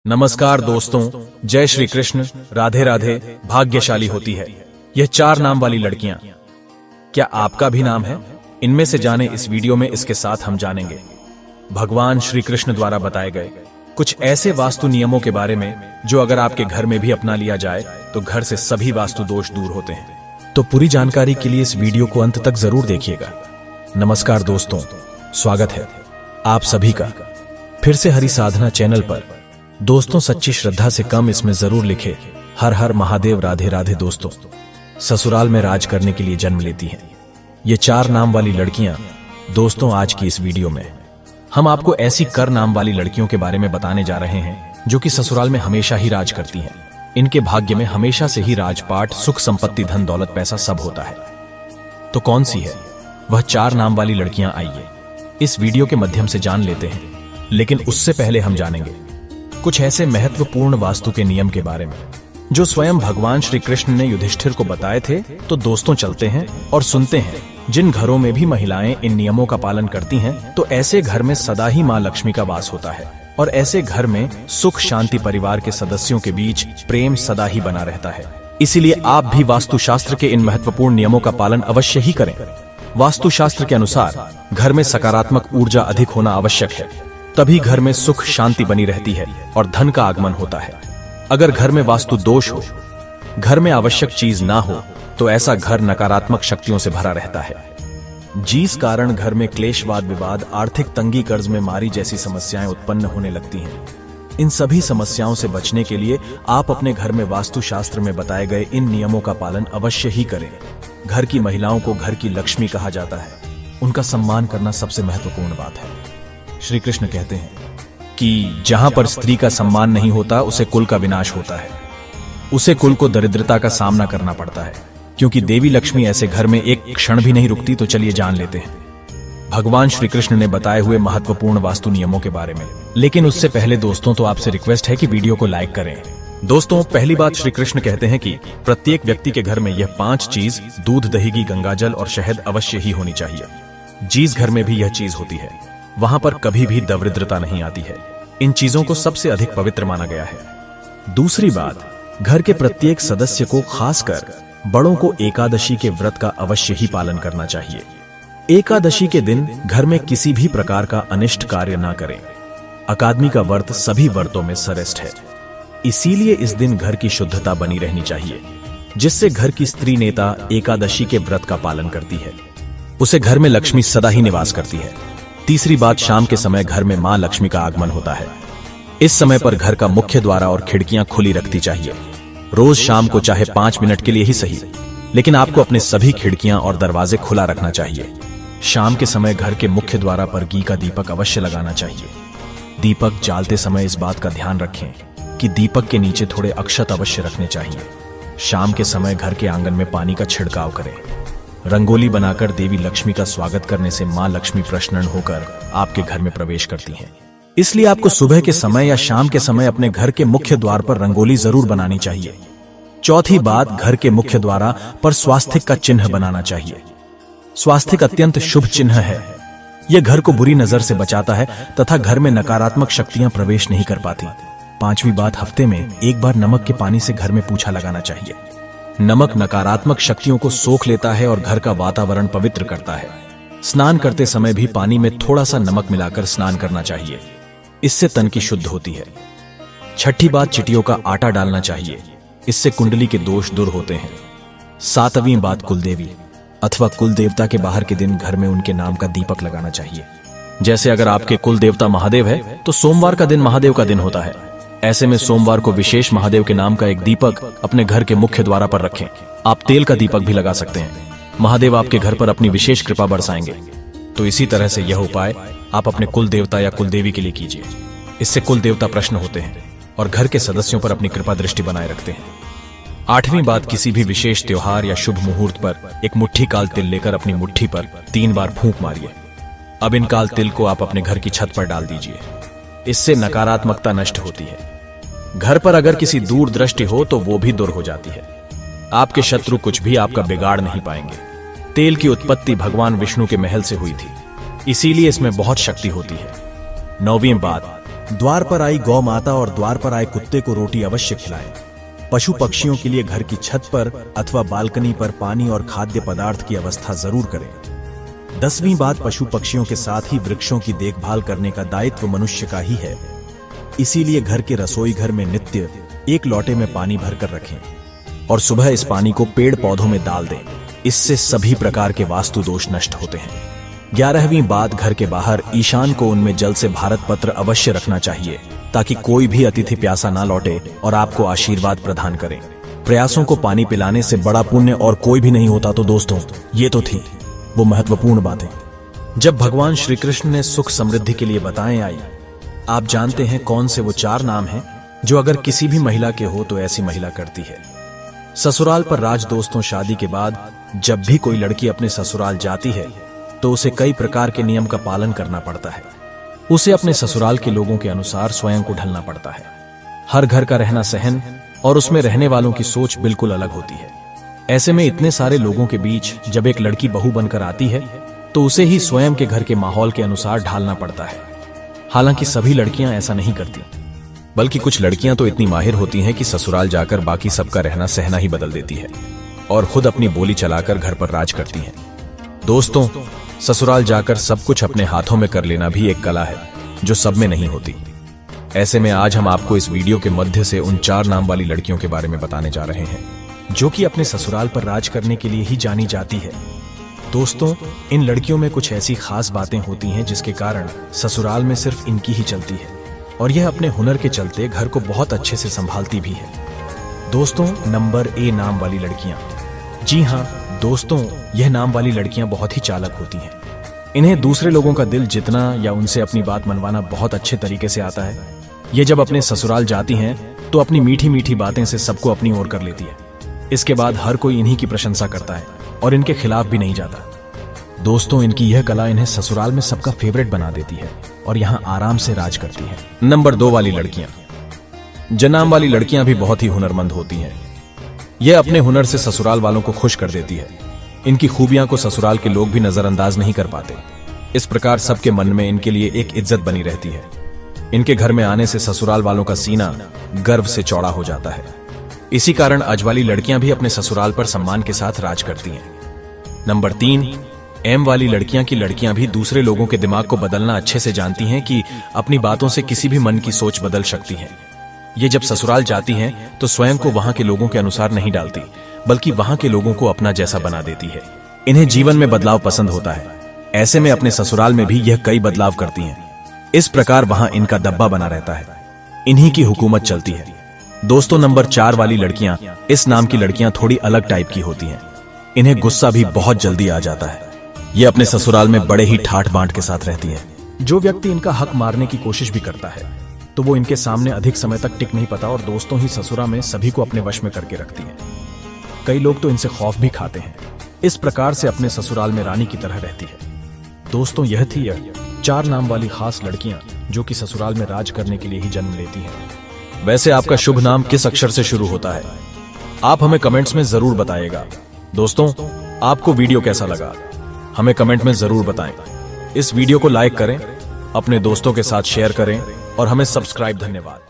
नमस्कार दोस्तों, जय श्री कृष्ण, राधे राधे। भाग्यशाली होती है यह 4 नाम वाली लड़कियां। क्या आपका भी नाम है? इनमें से जाने इस वीडियो में। इसके साथ हम जानेंगे भगवान श्री कृष्ण द्वारा बताए गए कुछ ऐसे वास्तु नियमों के बारे में जो अगर आपके घर में भी अपना लिया जाए तो घर से सभी वास्तु दोष दूर होते हैं। तो पूरी जानकारी के लिए इस वीडियो को अंत तक जरूर देखिएगा। नमस्कार दोस्तों, स्वागत है आप सभी का फिर से हरि साधना चैनल पर। दोस्तों, सच्ची श्रद्धा से कम इसमें जरूर लिखे हर हर महादेव, राधे राधे। दोस्तों, ससुराल में राज करने के लिए जन्म लेती हैं ये 4 नाम वाली लड़कियां। दोस्तों, आज की इस वीडियो में हम आपको ऐसी कर नाम वाली लड़कियों के बारे में बताने जा रहे हैं जो कि ससुराल में हमेशा ही राज करती हैं। इनके भाग्य में हमेशा से ही राजपाट, सुख संपत्ति, धन दौलत, पैसा सब होता है। तो कौन सी है वह 4 नाम वाली लड़कियां? आइए इस वीडियो के माध्यम से जान लेते हैं। लेकिन उससे पहले हम जानेंगे कुछ ऐसे महत्वपूर्ण वास्तु के नियम के बारे में जो स्वयं भगवान श्री कृष्ण ने युधिष्ठिर को बताए थे। तो दोस्तों, चलते हैं और सुनते हैं। जिन घरों में भी महिलाएं इन नियमों का पालन करती हैं तो ऐसे घर में सदा ही मां लक्ष्मी का वास होता है और ऐसे घर में सुख शांति, परिवार के सदस्यों के बीच प्रेम सदा ही बना रहता है। इसीलिए आप भी वास्तुशास्त्र के इन महत्वपूर्ण नियमों का पालन अवश्य ही करें। वास्तुशास्त्र के अनुसार घर में सकारात्मक ऊर्जा अधिक होना आवश्यक है, तभी घर में सुख शांति बनी रहती है और धन का आगमन होता है। अगर घर में वास्तु दोष हो, घर में आवश्यक चीज ना हो, तो ऐसा घर नकारात्मक शक्तियों से भरा रहता है, जिस कारण घर में क्लेशवाद, विवाद, आर्थिक तंगी, कर्ज में मारी जैसी समस्याएं उत्पन्न होने लगती हैं। इन सभी समस्याओं से बचने के लिए आप अपने घर में वास्तुशास्त्र में बताए गए इन नियमों का पालन अवश्य ही करें। घर की महिलाओं को घर की लक्ष्मी कहा जाता है, उनका सम्मान करना सबसे महत्वपूर्ण बात है। श्री कृष्ण कहते हैं कि जहां पर स्त्री का सम्मान नहीं होता उसे कुल का विनाश होता है, उसे कुल को दरिद्रता का सामना करना पड़ता है, क्योंकि देवी लक्ष्मी ऐसे घर में एक क्षण भी नहीं रुकती। तो चलिए जान लेते हैं भगवान श्री कृष्ण ने बताए हुए महत्वपूर्ण वास्तु नियमों के बारे में। लेकिन उससे पहले दोस्तों, तो आपसे रिक्वेस्ट है कि वीडियो को लाइक करें। दोस्तों, पहली बात, श्री कृष्ण कहते हैं कि प्रत्येक व्यक्ति के घर में यह 5 चीज, दूध, दही, घी, गंगाजल और शहद अवश्य ही होनी चाहिए। जिस घर में भी यह चीज होती है वहां पर कभी भी दरिद्रता नहीं आती है। इन चीजों को सबसे अधिक पवित्र माना गया है। दूसरी बात, घर के प्रत्येक सदस्य को, खासकर बड़ों को, एकादशी के व्रत का अवश्य ही पालन करना चाहिए। एकादशी के दिन घर में किसी भी प्रकार का अनिष्ट कार्य ना करें। अकादमी का व्रत सभी व्रतों में श्रेष्ठ है, इसीलिए इस दिन घर की शुद्धता बनी रहनी चाहिए, जिससे घर की स्त्री नेता एकादशी के व्रत का पालन करती है, उसे घर में लक्ष्मी सदा ही निवास करती है। तीसरी बात, शाम के समय घर में मां लक्ष्मी का आगमन होता है। इस समय पर घर का मुख्य द्वार और खिड़कियां खुली रखनी चाहिए। रोज शाम को चाहे 5 मिनट के लिए ही सही, लेकिन आपको अपने सभी खिड़कियां और दरवाजे खुला रखना चाहिए। शाम के समय घर के मुख्य द्वार पर घी का दीपक अवश्य लगाना चाहिए। दीपक जालते समय इस बात का ध्यान रखें कि दीपक के नीचे थोड़े अक्षत अवश्य रखने चाहिए। शाम के समय घर के आंगन में पानी का छिड़काव करें। रंगोली बनाकर देवी लक्ष्मी का स्वागत करने से मां लक्ष्मी प्रसन्न होकर आपके घर में प्रवेश करती हैं। इसलिए आपको सुबह के समय या शाम के समय अपने घर के मुख्य द्वार पर रंगोली जरूर बनानी चाहिए। चौथी बात, घर के मुख्य द्वार पर स्वास्तिक का चिन्ह बनाना चाहिए। स्वास्तिक अत्यंत शुभ चिन्ह है। यह घर को बुरी नजर से बचाता है तथा घर में नकारात्मक शक्तियां प्रवेश नहीं कर पाती। पांचवी बात, हफ्ते में एक बार नमक के पानी से घर में पोछा लगाना चाहिए। नमक नकारात्मक शक्तियों को सोख लेता है और घर का वातावरण पवित्र करता है। स्नान करते समय भी पानी में थोड़ा सा नमक मिलाकर स्नान करना चाहिए, इससे तन की शुद्ध होती है। छठी बात, चिटियों का आटा डालना चाहिए, इससे कुंडली के दोष दूर होते हैं। 7वीं बात, कुलदेवी अथवा कुल देवता के बाहर के दिन घर में उनके नाम का दीपक लगाना चाहिए। जैसे अगर आपके कुल देवता महादेव है तो सोमवार का दिन महादेव का दिन होता है। ऐसे में सोमवार को विशेष महादेव के नाम का एक दीपक अपने घर के मुख्य द्वार पर रखें। आप तेल का दीपक भी लगा सकते हैं। महादेव आपके घर पर अपनी विशेष कृपा बरसाएंगे। तो इसी तरह से यह उपाय आप अपने कुल देवता या कुलदेवी के लिए कीजिए। इससे कुल देवता प्रसन्न होते हैं और घर के सदस्यों पर अपनी कृपा दृष्टि बनाए रखते हैं। 8वीं बात, किसी भी विशेष त्योहार या शुभ मुहूर्त पर एक मुट्ठी काल तिल लेकर अपनी मुट्ठी पर 3 बार फूंक मारिए। अब इन काल तिल को आप अपने घर की छत पर डाल दीजिए। इससे नकारात्मकता नष्ट होती है। घर पर अगर किसी दूर दृष्टि हो तो वो भी दूर हो जाती है। आपके शत्रु कुछ भी आपका बिगाड़ नहीं पाएंगे। तेल की उत्पत्ति भगवान विष्णु के महल से हुई थी, इसीलिए इसमें बहुत शक्ति होती है। 9वीं बात, द्वार पर आई गौ माता और द्वार पर आए कुत्ते को रोटी अवश्य खिलाएं। पशु पक्षियों के लिए घर की छत पर अथवा बालकनी पर पानी और खाद्य पदार्थ की व्यवस्था जरूर करें। 10वीं बात, पशु पक्षियों के साथ ही वृक्षों की देखभाल करने का दायित्व मनुष्य का ही है। इसीलिए घर के रसोई घर में नित्य एक लोटे में पानी भरकर रखें और सुबह इस पानी को पेड़ पौधों में डाल दें। इससे सभी प्रकार के वास्तु दोष नष्ट होते हैं। 11वीं बात, घर के बाहर ईशान कोण में जल से भारत पत्र अवश्य रखना चाहिए ताकि कोई भी अतिथि प्यासा ना लौटे और आपको आशीर्वाद प्रदान करे। प्रयासों को पानी पिलाने से बड़ा पुण्य और कोई भी नहीं होता। तो दोस्तों, ये तो थी वो महत्वपूर्ण बातें जब भगवान श्री कृष्ण ने सुख समृद्धि के लिए बताएं आई। आप जानते हैं कौन से वो 4 नाम हैं जो अगर किसी भी महिला के हो तो ऐसी महिला करती है। ससुराल पर राज। दोस्तों, शादी के बाद जब भी कोई लड़की अपने ससुराल जाती है तो उसे कई प्रकार के नियम का पालन करना पड़ता है। उसे अपने ससुराल के लोगों के अनुसार स्वयं को ढलना पड़ता है। हर घर का रहना सहन और उसमें रहने वालों की सोच बिल्कुल अलग होती है। ऐसे में इतने सारे लोगों के बीच जब एक लड़की बहू बनकर आती है तो उसे ही स्वयं के घर के माहौल के अनुसार ढालना पड़ता है। हालांकि सभी लड़कियां ऐसा नहीं करती, बल्कि कुछ लड़कियां तो इतनी माहिर होती हैं कि ससुराल जाकर बाकी सबका रहना सहना ही बदल देती है और खुद अपनी बोली चलाकर घर पर राज करती हैं। दोस्तों, ससुराल जाकर सब कुछ अपने हाथों में कर लेना भी एक कला है जो सब में नहीं होती। ऐसे में आज हम आपको इस वीडियो के मध्य से उन 4 नाम वाली लड़कियों के बारे में बताने जा रहे हैं जो कि अपने ससुराल पर राज करने के लिए ही जानी जाती है। दोस्तों, इन लड़कियों में कुछ ऐसी खास बातें होती हैं जिसके कारण ससुराल में सिर्फ इनकी ही चलती है और यह अपने हुनर के चलते घर को बहुत अच्छे से संभालती भी है। दोस्तों, नंबर ए, नाम वाली लड़कियां। जी हाँ दोस्तों, यह नाम वाली लड़कियां बहुत ही चालाक होती हैं। इन्हें दूसरे लोगों का दिल जीतना या उनसे अपनी बात मनवाना बहुत अच्छे तरीके से आता है। ये जब अपने ससुराल जाती हैं तो अपनी मीठी मीठी बातें से सबको अपनी ओर कर लेती है। इसके बाद हर कोई इन्हीं की प्रशंसा करता है और इनके खिलाफ भी नहीं जाता। दोस्तों, इनकी यह कला इन्हें ससुराल में सबका फेवरेट बना देती है और यहाँ आराम से राज करती है। नंबर 2 वाली लड़कियां। जनाम वाली लड़कियां भी बहुत ही हुनरमंद होती हैं। यह अपने हुनर से ससुराल वालों को खुश कर देती है। इनकी खूबियां को ससुराल के लोग भी नजरअंदाज नहीं कर पाते। इस प्रकार सबके मन में इनके लिए एक इज्जत बनी रहती है। इनके घर में आने से ससुराल वालों का सीना गर्व से चौड़ा हो जाता है। इसी कारण आज वाली लड़कियां भी अपने ससुराल पर सम्मान के साथ राज करती हैं। नंबर 3, एम वाली लड़कियां की लड़कियां भी दूसरे लोगों के दिमाग को बदलना अच्छे से जानती हैं कि अपनी बातों से किसी भी मन की सोच बदल सकती है। ये जब ससुराल जाती हैं तो स्वयं को वहां के लोगों के अनुसार नहीं डालती, बल्कि वहां के लोगों को अपना जैसा बना देती है। इन्हें जीवन में बदलाव पसंद होता है। ऐसे में अपने ससुराल में भी यह कई बदलाव करती हैं। इस प्रकार वहां इनका दब्बा बना रहता है। इन्हीं की हुकूमत चलती है। दोस्तों, नंबर 4 वाली लड़कियां। इस नाम की लड़कियां थोड़ी अलग टाइप की होती हैं। इन्हें गुस्सा भी बहुत जल्दी आ जाता है। ये अपने ससुराल में बड़े ही ठाठ बांट के साथ रहती हैं। जो व्यक्ति इनका हक मारने की कोशिश भी करता है तो वो इनके सामने अधिक समय तक टिक नहीं पाता और दोस्तों ही ससुरा में सभी को अपने वश में करके रखती है। कई लोग तो इनसे खौफ भी खाते हैं। इस प्रकार से अपने ससुराल में रानी की तरह रहती है। दोस्तों, यह थी 4 नाम वाली खास लड़कियां जो कि ससुराल में राज करने के लिए ही जन्म लेती हैं। वैसे आपका शुभ नाम किस अक्षर से शुरू होता है? आप हमें कमेंट्स में जरूर बताइएगा। दोस्तों, आपको वीडियो कैसा लगा हमें कमेंट में जरूर बताएं। इस वीडियो को लाइक करें, अपने दोस्तों के साथ शेयर करें और हमें सब्सक्राइब। धन्यवाद।